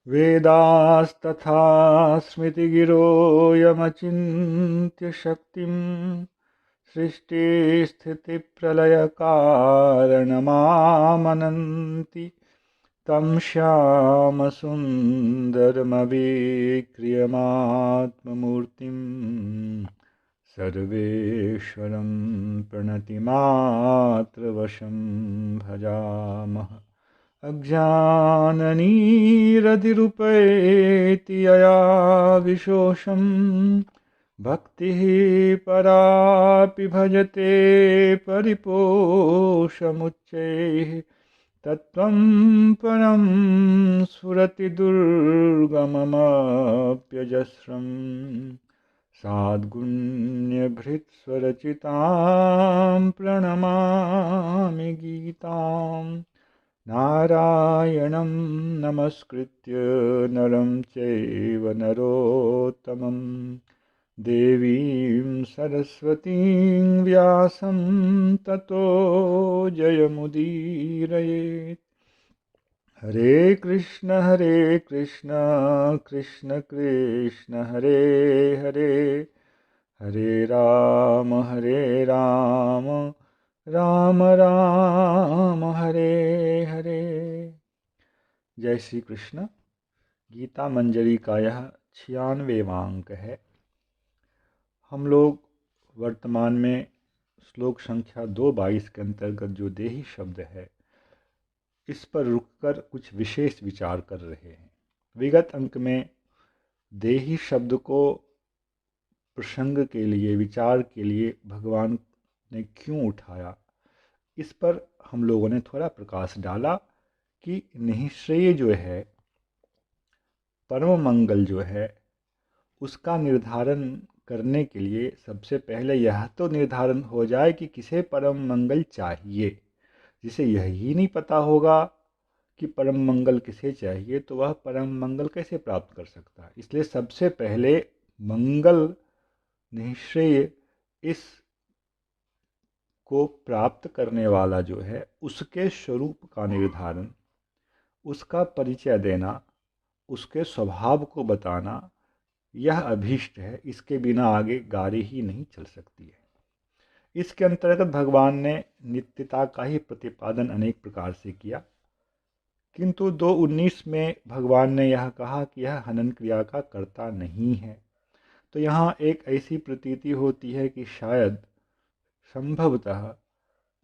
वेदास्तथा स्मृतिगिरो यमचिन्त्य शक्तिं सृष्टिस्थितिप्रलयकारणमामनन्ति तं श्यामसुन्दरमवेक्रियमात्ममूर्तिं सर्वेश्वरं प्रणतिमात्रवशं भजामः। अज्ञाननीरधिरुपैति यया विशोषं भक्तिः परापि भजते परिपोषमुच्चैः तत्त्वं परं स्फुरतिदुर्गममप्यजस्रं साद्गुण्यभृत्स्वरचितां प्रणमामि गीताम्। नारायणं नमस्कृत्य नरं चैव नरोत्तमं देवीं सरस्वतीं व्यासं ततो जयमुदीरयेत्। हरे कृष्ण कृष्ण कृष्ण हरे हरे, हरे राम राम राम हरे हरे। जय श्री कृष्ण। गीता मंजरी का यह 96वां अंक है। हम लोग वर्तमान में श्लोक संख्या 222 के अंतर्गत जो देही शब्द है इस पर रुककर कुछ विशेष विचार कर रहे हैं। विगत अंक में देही शब्द को प्रसंग के लिए, विचार के लिए भगवान ने क्यों उठाया, इस पर हम लोगों ने थोड़ा प्रकाश डाला कि निःश्रेय जो है, परम मंगल जो है, उसका निर्धारण करने के लिए सबसे पहले यह तो निर्धारण हो जाए कि किसे परम मंगल चाहिए। जिसे यही नहीं पता होगा कि परम मंगल किसे चाहिए तो वह परम मंगल कैसे प्राप्त कर सकता है। इसलिए सबसे पहले मंगल, निःश्रेय, इस को प्राप्त करने वाला जो है उसके स्वरूप का निर्धारण, उसका परिचय देना, उसके स्वभाव को बताना, यह अभीष्ट है। इसके बिना आगे गाड़ी ही नहीं चल सकती है। इसके अंतर्गत भगवान ने नित्यता का ही प्रतिपादन अनेक प्रकार से किया, किंतु 2:19 में भगवान ने यह कहा कि यह हनन क्रिया का कर्ता नहीं है। तो यहाँ एक ऐसी प्रतीति होती है कि शायद संभवतः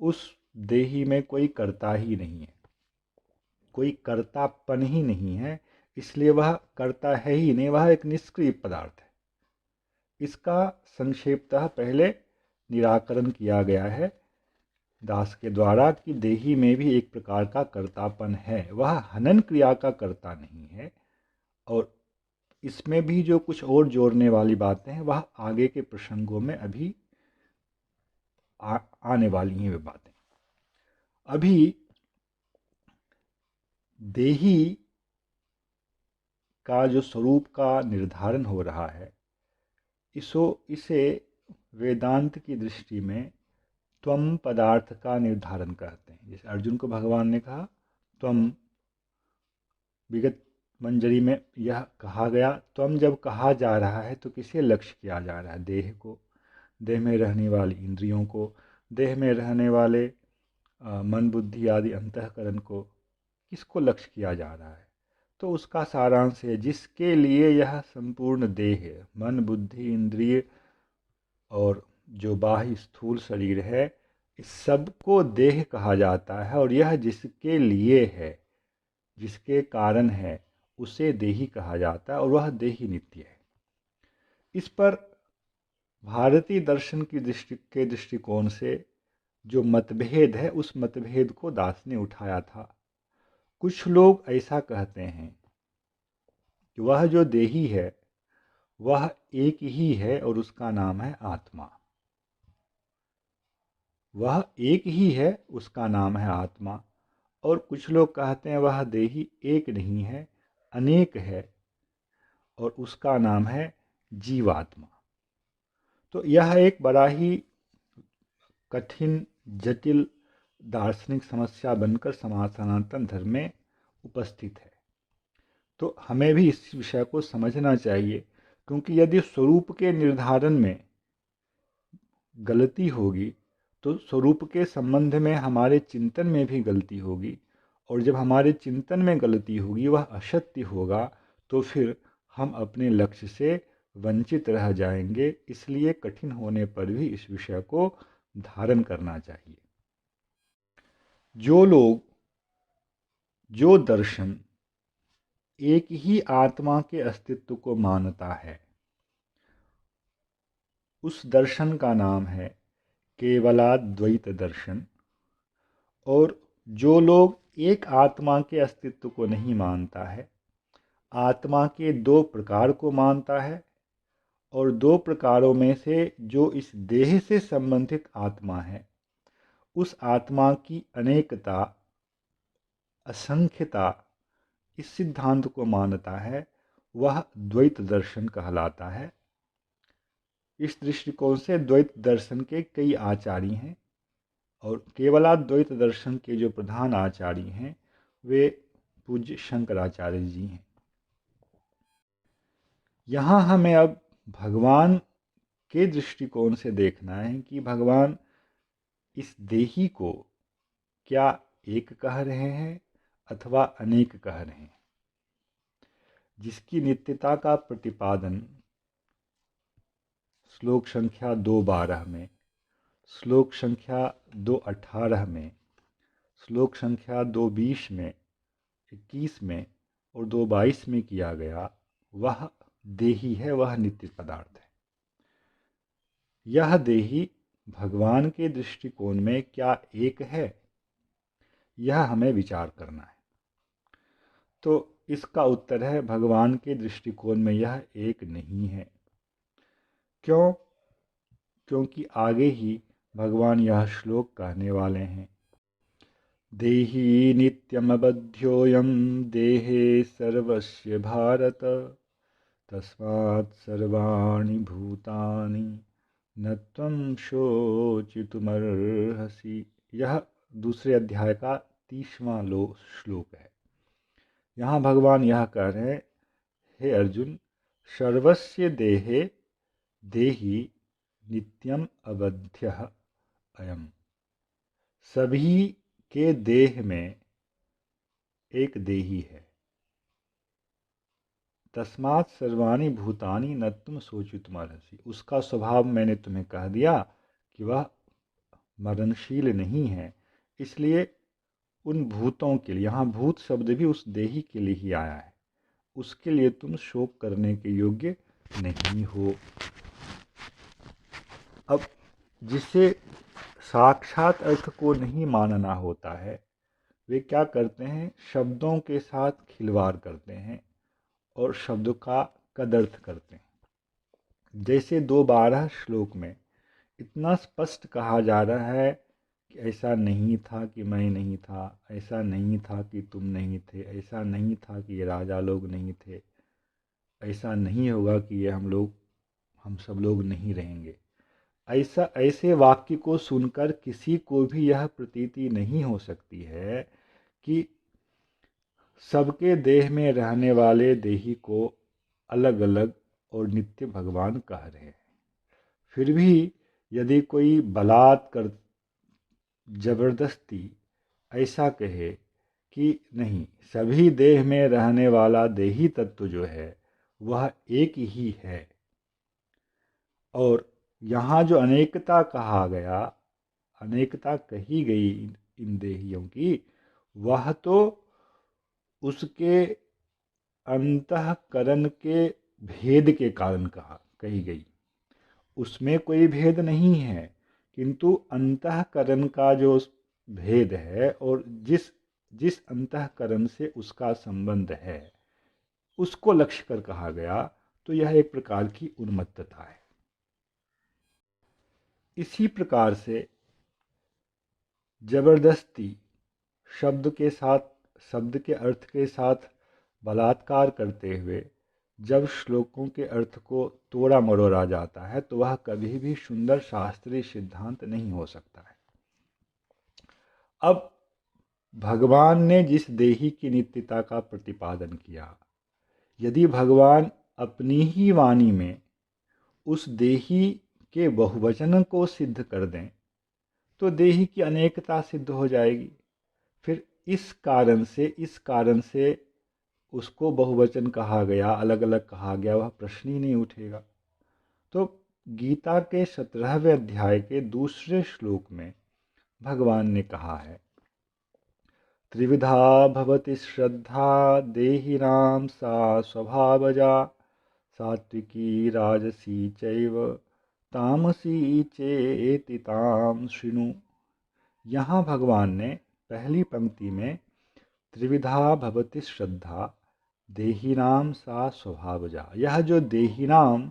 उस देही में कोई कर्ता ही नहीं है, कोई कर्तापन ही नहीं है, इसलिए वह कर्ता है ही नहीं, वह एक निष्क्रिय पदार्थ है। इसका संक्षेपतः पहले निराकरण किया गया है दास के द्वारा कि देही में भी एक प्रकार का कर्तापन है, वह हनन क्रिया का कर्ता नहीं है। और इसमें भी जो कुछ और जोड़ने वाली बातें हैं वह आगे के प्रसंगों में अभी आने वाली हैं वे बातें। अभी देही का जो स्वरूप का निर्धारण हो रहा है, इसे वेदांत की दृष्टि में त्वम पदार्थ का निर्धारण कहते हैं। जैसे अर्जुन को भगवान ने कहा त्वम, विगत मंजरी में यह कहा गया। त्वम जब कहा जा रहा है तो किसे लक्ष्य किया जा रहा है? देह को, देह में रहने वाली इंद्रियों को, देह में रहने वाले मन बुद्धि आदि अंतःकरण को, किसको लक्ष्य किया जा रहा है? तो उसका सारांश है जिसके लिए यह संपूर्ण देह है, मन बुद्धि इंद्रिय और जो बाह्य स्थूल शरीर है, इस सब को देह कहा जाता है। और यह जिसके लिए है, जिसके कारण है, उसे देही कहा जाता है और वह देही नित्य है। इस पर भारतीय दर्शन की दृष्टिकोण से जो मतभेद है, उस मतभेद को दास ने उठाया था। कुछ लोग ऐसा कहते हैं कि वह जो देही है वह एक ही है और उसका नाम है आत्मा। वह एक ही है, उसका नाम है आत्मा। और कुछ लोग कहते हैं वह देही एक नहीं है, अनेक है और उसका नाम है जीवात्मा। तो यह एक बड़ा ही कठिन, जटिल दार्शनिक समस्या बनकर सनातन धर्म में उपस्थित है। तो हमें भी इस विषय को समझना चाहिए, क्योंकि यदि स्वरूप के निर्धारण में गलती होगी तो स्वरूप के संबंध में हमारे चिंतन में भी गलती होगी, और जब हमारे चिंतन में गलती होगी, वह असत्य होगा, तो फिर हम अपने लक्ष्य से वंचित रह जाएंगे। इसलिए कठिन होने पर भी इस विषय को धारण करना चाहिए। जो लोग, जो दर्शन एक ही आत्मा के अस्तित्व को मानता है, उस दर्शन का नाम है केवलाद्वैत दर्शन। और जो लोग एक आत्मा के अस्तित्व को नहीं मानता है, आत्मा के दो प्रकार को मानता है, और दो प्रकारों में से जो इस देह से संबंधित आत्मा है, उस आत्मा की अनेकता, असंख्यता, इस सिद्धांत को मानता है, वह द्वैत दर्शन कहलाता है। इस दृष्टिकोण से द्वैत दर्शन के कई आचार्य हैं, और केवलाद्वैत दर्शन के जो प्रधान आचार्य हैं वे पूज्य शंकराचार्य जी हैं। यहाँ हमें अब भगवान के दृष्टिकोण से देखना है कि भगवान इस देही को क्या एक कह रहे हैं अथवा अनेक कह रहे हैं, जिसकी नित्यता का प्रतिपादन श्लोक संख्या 212 में, श्लोक संख्या 218 में, श्लोक संख्या 220 में, 21 में और 222 में किया गया, वह देही है, वह नित्य पदार्थ है। यह देही भगवान के दृष्टिकोण में क्या एक है, यह हमें विचार करना है। तो इसका उत्तर है, भगवान के दृष्टिकोण में यह एक नहीं है। क्यों? क्योंकि आगे ही भगवान यह श्लोक कहने वाले हैं, देही नित्यमबध्योऽयं देहे सर्वस्य भारत, तस्मात् सर्वाणि भूतानि न त्वं शोचितुमर्हसि। यह दूसरे अध्याय का 30वां श्लोक है। यहाँ भगवान यह कह रहे हैं, हे अर्जुन, सर्वस्य देहे देही नित्यम अबध्यः अयम्। सभी के देह में एक देही है। तस्मात् सर्वाणि भूतानि न तुम शोचितुमर्हसि। उसका स्वभाव मैंने तुम्हें कह दिया कि वह मरणशील नहीं है, इसलिए उन भूतों के लिए, यहाँ भूत शब्द भी उस देही के लिए ही आया है, उसके लिए तुम शोक करने के योग्य नहीं हो। अब जिसे साक्षात अर्थ को नहीं मानना होता है, वे क्या करते हैं, शब्दों के साथ खिलवाड़ करते हैं और शब्द का कदर्थ करते हैं। जैसे 212 श्लोक में इतना स्पष्ट कहा जा रहा है कि ऐसा नहीं था कि मैं नहीं था, ऐसा नहीं था कि तुम नहीं थे, ऐसा नहीं था कि ये राजा लोग नहीं थे, ऐसा नहीं होगा कि ये हम सब लोग नहीं रहेंगे। ऐसे वाक्य को सुनकर किसी को भी यह प्रतीति नहीं हो सकती है कि सबके देह में रहने वाले देही को अलग अलग और नित्य भगवान कह रहे हैं। फिर भी यदि कोई बलात्कार, जबरदस्ती ऐसा कहे कि नहीं, सभी देह में रहने वाला देही तत्व जो है वह एक ही है, और यहाँ जो अनेकता कहा गया, अनेकता कही गई इन देहियों की, वह तो उसके अंतःकरण के भेद के कारण कही गई। उसमें कोई भेद नहीं है, किंतु अंतःकरण का जो भेद है और जिस जिस अंतःकरण से उसका संबंध है, उसको लक्ष्य कर कहा गया, तो यह एक प्रकार की उन्मत्तता है। इसी प्रकार से जबरदस्ती शब्द के साथ, शब्द के अर्थ के साथ बलात्कार करते हुए जब श्लोकों के अर्थ को तोड़ा मरोड़ा जाता है, तो वह कभी भी सुंदर शास्त्रीय सिद्धांत नहीं हो सकता है। अब भगवान ने जिस देही की नित्यता का प्रतिपादन किया, यदि भगवान अपनी ही वाणी में उस देही के बहुवचन को सिद्ध कर दें तो देही की अनेकता सिद्ध हो जाएगी। फिर इस कारण से उसको बहुवचन कहा गया, अलग अलग कहा गया, वह प्रश्न ही नहीं उठेगा। तो गीता के 17वें अध्याय के दूसरे श्लोक में भगवान ने कहा है, त्रिविधा भवति श्रद्धा देहिनां सा स्वभावजा सात्विकी राजसी चैव तामसी चेति ताम शृणु। यहाँ भगवान ने पहली पंक्ति में त्रिविधा भवति श्रद्धा देहिनाम सा स्वभावजा, यह जो देहिनाम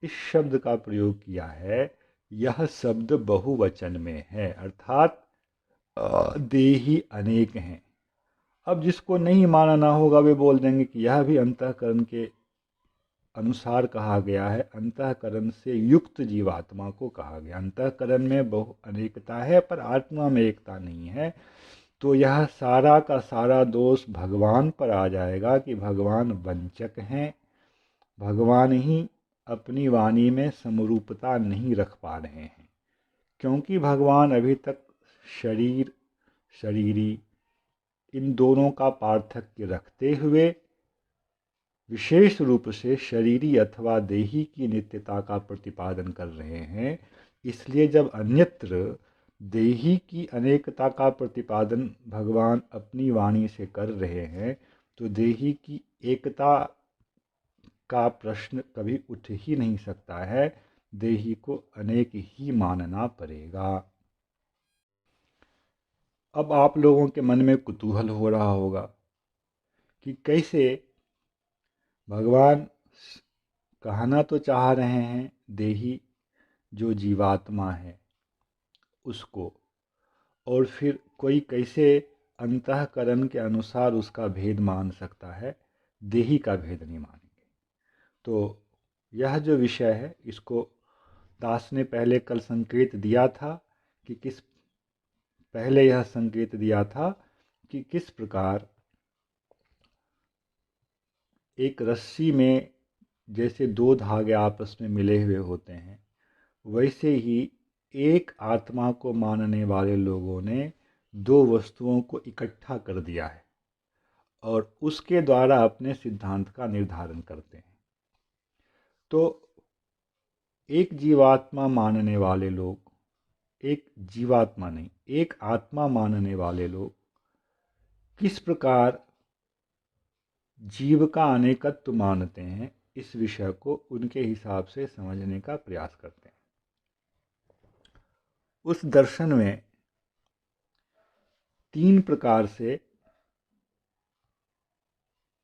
इस शब्द का प्रयोग किया है, यह शब्द बहुवचन में है, अर्थात देही अनेक हैं। अब जिसको नहीं मानना होगा वे बोल देंगे कि यह भी अंतःकरण के अनुसार कहा गया है, अंतःकरण से युक्त जीवात्मा को कहा गया। अंतःकरण में बहु अनेकता है पर आत्मा में एकता नहीं है। तो यह सारा का सारा दोष भगवान पर आ जाएगा कि भगवान वंचक हैं, भगवान ही अपनी वाणी में समरूपता नहीं रख पा रहे हैं, क्योंकि भगवान अभी तक शरीर शरीरी इन दोनों का पार्थक्य रखते हुए विशेष रूप से शरीरी अथवा देही की नित्यता का प्रतिपादन कर रहे हैं। इसलिए जब अन्यत्र देही की अनेकता का प्रतिपादन भगवान अपनी वाणी से कर रहे हैं तो देही की एकता का प्रश्न कभी उठ ही नहीं सकता है, देही को अनेक ही मानना पड़ेगा। अब आप लोगों के मन में कुतूहल हो रहा होगा कि कैसे भगवान कहना तो चाह रहे हैं देही जो जीवात्मा है उसको, और फिर कोई कैसे अंतःकरण के अनुसार उसका भेद मान सकता है, देही का भेद नहीं मानेंगे। तो यह जो विषय है इसको दास ने पहले कल संकेत दिया था कि पहले यह संकेत दिया था कि किस प्रकार एक रस्सी में जैसे दो धागे आपस में मिले हुए होते हैं, वैसे ही एक आत्मा को मानने वाले लोगों ने दो वस्तुओं को इकट्ठा कर दिया है और उसके द्वारा अपने सिद्धांत का निर्धारण करते हैं। तो एक जीवात्मा मानने वाले लोग, एक जीवात्मा नहीं, एक आत्मा मानने वाले लोग किस प्रकार जीव का अनेकत्व मानते हैं, इस विषय को उनके हिसाब से समझने का प्रयास करते हैं। उस दर्शन में तीन प्रकार से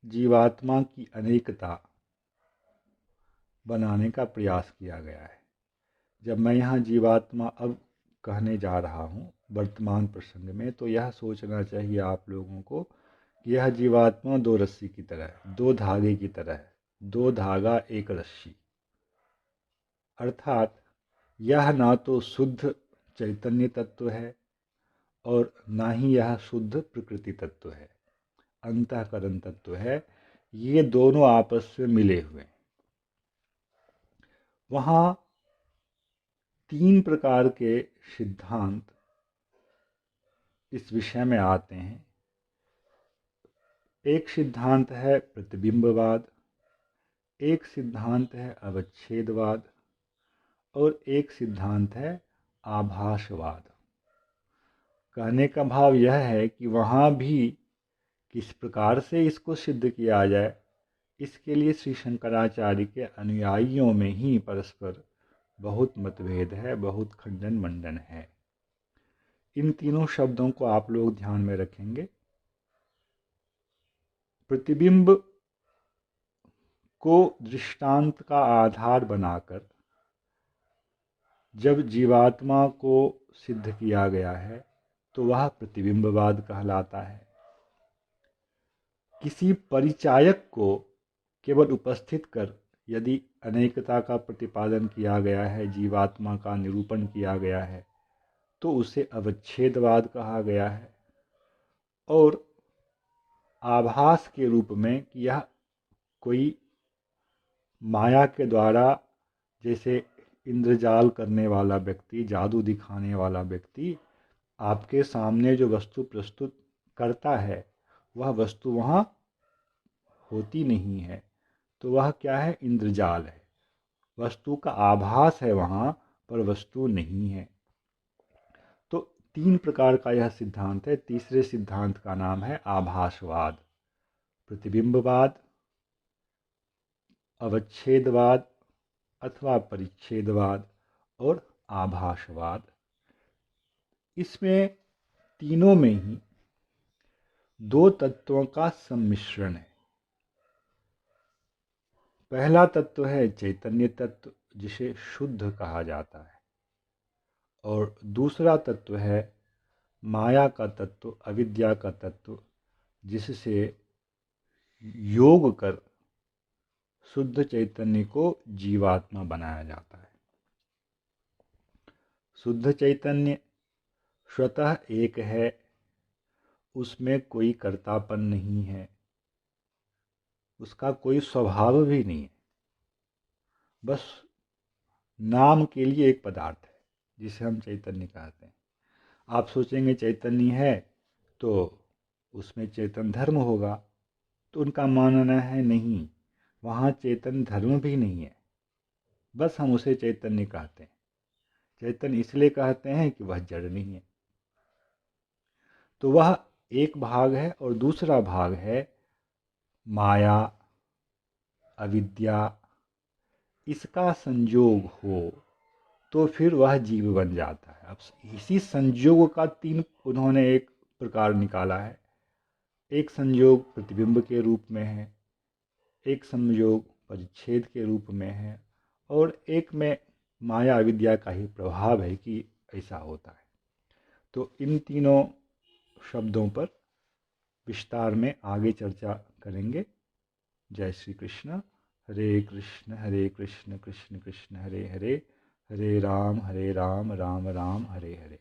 जीवात्मा की अनेकता बनाने का प्रयास किया गया है। जब मैं यहाँ जीवात्मा अब कहने जा रहा हूँ वर्तमान प्रसंग में, तो यह सोचना चाहिए आप लोगों को कि यह जीवात्मा दो रस्सी की तरह है, दो धागे की तरह है, दो धागा एक रस्सी, अर्थात यह ना तो शुद्ध चैतन्य तत्व है और ना ही यह शुद्ध प्रकृति तत्व है, अंतःकरण तत्व है। ये दोनों आपस में मिले हुए। वहाँ तीन प्रकार के सिद्धांत इस विषय में आते हैं। एक सिद्धांत है प्रतिबिंबवाद, एक सिद्धांत है अवच्छेदवाद और एक सिद्धांत है आभासवाद। कहने का भाव यह है कि वहाँ भी किस प्रकार से इसको सिद्ध किया जाए, इसके लिए श्री शंकराचार्य के अनुयायियों में ही परस्पर बहुत मतभेद है, बहुत खंडन मंडन है। इन तीनों शब्दों को आप लोग ध्यान में रखेंगे। प्रतिबिंब को दृष्टांत का आधार बनाकर जब जीवात्मा को सिद्ध किया गया है तो वह प्रतिबिंबवाद कहलाता है। किसी परिचायक को केवल उपस्थित कर यदि अनेकता का प्रतिपादन किया गया है, जीवात्मा का निरूपण किया गया है, तो उसे अवच्छेदवाद कहा गया है। और आभास के रूप में कि यह कोई माया के द्वारा, जैसे इंद्रजाल करने वाला व्यक्ति, जादू दिखाने वाला व्यक्ति आपके सामने जो वस्तु प्रस्तुत करता है वह वस्तु वहाँ होती नहीं है, तो वह क्या है? इंद्रजाल है। वस्तु का आभास है वहाँ, पर वस्तु नहीं है। तो 3 प्रकार का यह सिद्धांत है। तीसरे सिद्धांत का नाम है आभासवाद, प्रतिबिंबवाद, अवच्छेदवाद अथवा परिच्छेदवाद और आभासवाद। इसमें तीनों में ही 2 तत्वों का सम्मिश्रण है। पहला तत्व है चैतन्य तत्व, जिसे शुद्ध कहा जाता है, और दूसरा तत्व है माया का तत्व, अविद्या का तत्व, जिससे योग कर शुद्ध चैतन्य को जीवात्मा बनाया जाता है। शुद्ध चैतन्य स्वतः एक है, उसमें कोई कर्तापन नहीं है, उसका कोई स्वभाव भी नहीं है, बस नाम के लिए एक पदार्थ है जिसे हम चैतन्य कहते हैं। आप सोचेंगे चैतन्य है तो उसमें चेतन धर्म होगा, तो उनका मानना है नहीं, वहाँ चेतन धर्म भी नहीं है, बस हम उसे चैतन्य कहते हैं। चैतन्य इसलिए कहते हैं कि वह जड़ नहीं है। तो वह एक भाग है, और दूसरा भाग है माया, अविद्या। इसका संयोग हो तो फिर वह जीव बन जाता है। अब इसी संयोग का 3 उन्होंने एक प्रकार निकाला है। एक संयोग प्रतिबिंब के रूप में है, एक संयोग परिच्छेद के रूप में है, और एक में माया अविद्या का ही प्रभाव है कि ऐसा होता है। तो इन तीनों शब्दों पर विस्तार में आगे चर्चा करेंगे। जय श्री कृष्ण। हरे कृष्ण कृष्ण कृष्ण हरे हरे, हरे राम राम राम हरे हरे।